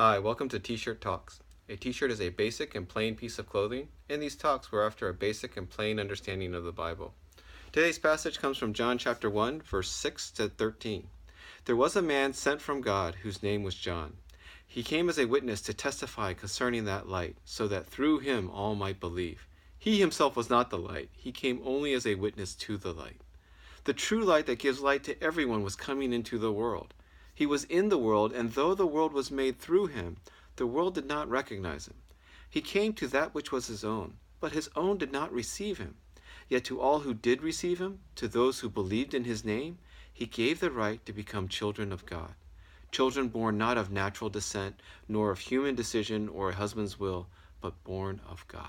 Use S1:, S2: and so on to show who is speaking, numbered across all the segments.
S1: Hi, welcome to T-Shirt Talks. A T-shirt is a basic and plain piece of clothing. In these talks, we're after a basic and plain understanding of the Bible. Today's passage comes from John chapter 1, verse 6 to 13. There was a man sent from God whose name was John. He came as a witness to testify concerning that light, so that through him all might believe. He himself was not the light. He came only as a witness to the light. The true light that gives light to everyone was coming into the world. He was in the world, and though the world was made through him, the world did not recognize him. He came to that which was his own, but his own did not receive him. Yet to all who did receive him, to those who believed in his name, he gave the right to become children of God. Children born not of natural descent, nor of human decision or a husband's will, but born of God.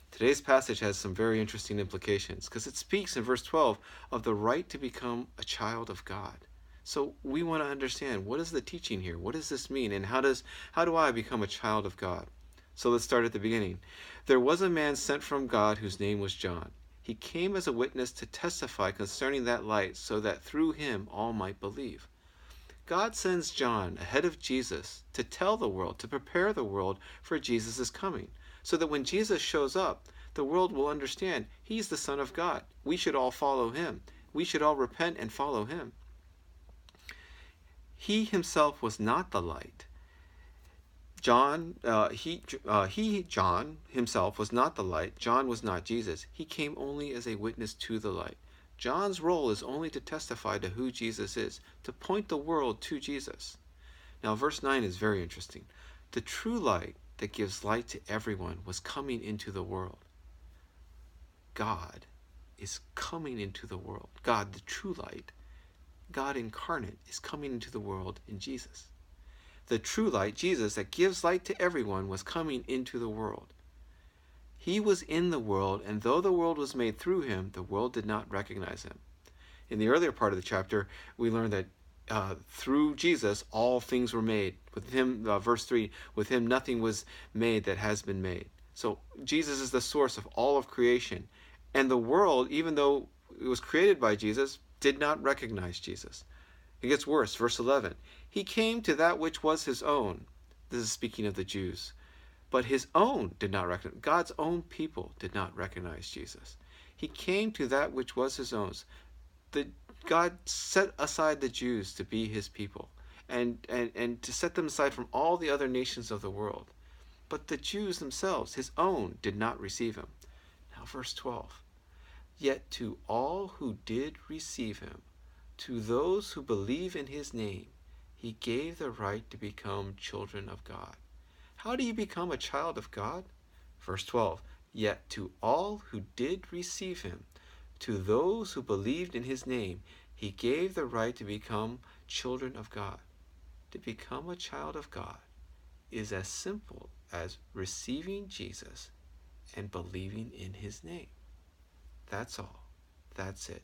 S1: Today's passage has some very interesting implications because it speaks in verse 12 of the right to become a child of God. So we want to understand, what is the teaching here? What does this mean? And how do I become a child of God? So let's start at the beginning. There was a man sent from God whose name was John. He came as a witness to testify concerning that light, so that through him all might believe. God sends John ahead of Jesus to tell the world, to prepare the world for Jesus' coming, so that when Jesus shows up, the world will understand he's the Son of God. We should all follow him. We should all repent and follow him. He himself was not the light. John himself was not the light. John was not Jesus. He came only as a witness to the light. John's role is only to testify to who Jesus is, to point the world to Jesus. Now, verse 9 is very interesting. The true light that gives light to everyone was coming into the world. God is coming into the world. God, the true light, God incarnate, is coming into the world in Jesus. The true light, Jesus, that gives light to everyone, was coming into the world. He was in the world, and though the world was made through him, the world did not recognize him. In the earlier part of the chapter, we learned that through Jesus, all things were made. With him, verse 3, with him nothing was made that has been made. So Jesus is the source of all of creation. And the world, even though it was created by Jesus, did not recognize Jesus. It gets worse, verse 11. He came to that which was his own. This is speaking of the Jews. But his own did not recognize, God's own people did not recognize Jesus. He came to that which was his own. God set aside the Jews to be his people and to set them aside from all the other nations of the world. But the Jews themselves, his own, did not receive him. Now verse 12. Yet to all who did receive him, to those who believe in his name, he gave the right to become children of God. How do you become a child of God? Verse 12. Yet to all who did receive him, to those who believed in his name, he gave the right to become children of God. To become a child of God is as simple as receiving Jesus and believing in his name. That's all. That's it.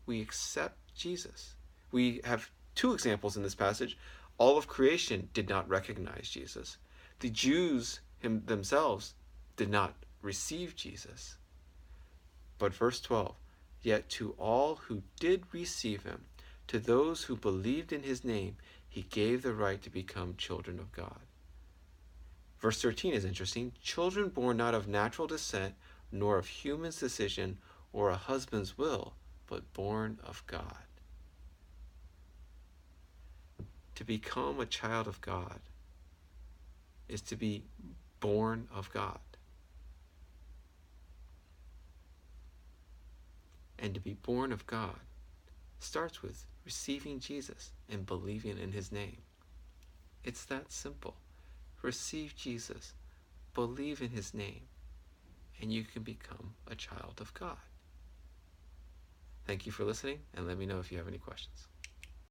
S1: We accept Jesus. We have two examples in this passage. All of creation did not recognize Jesus. The Jews themselves did not receive Jesus. But verse 12, yet to all who did receive him, to those who believed in his name, he gave the right to become children of God. Verse 13 is interesting. Children born not of natural descent, nor of human's decision or a husband's will, but born of God. To become a child of God is to be born of God. And to be born of God starts with receiving Jesus and believing in his name. It's that simple. Receive Jesus, believe in his name, and you can become a child of God. Thank you for listening, and let me know if you have any questions.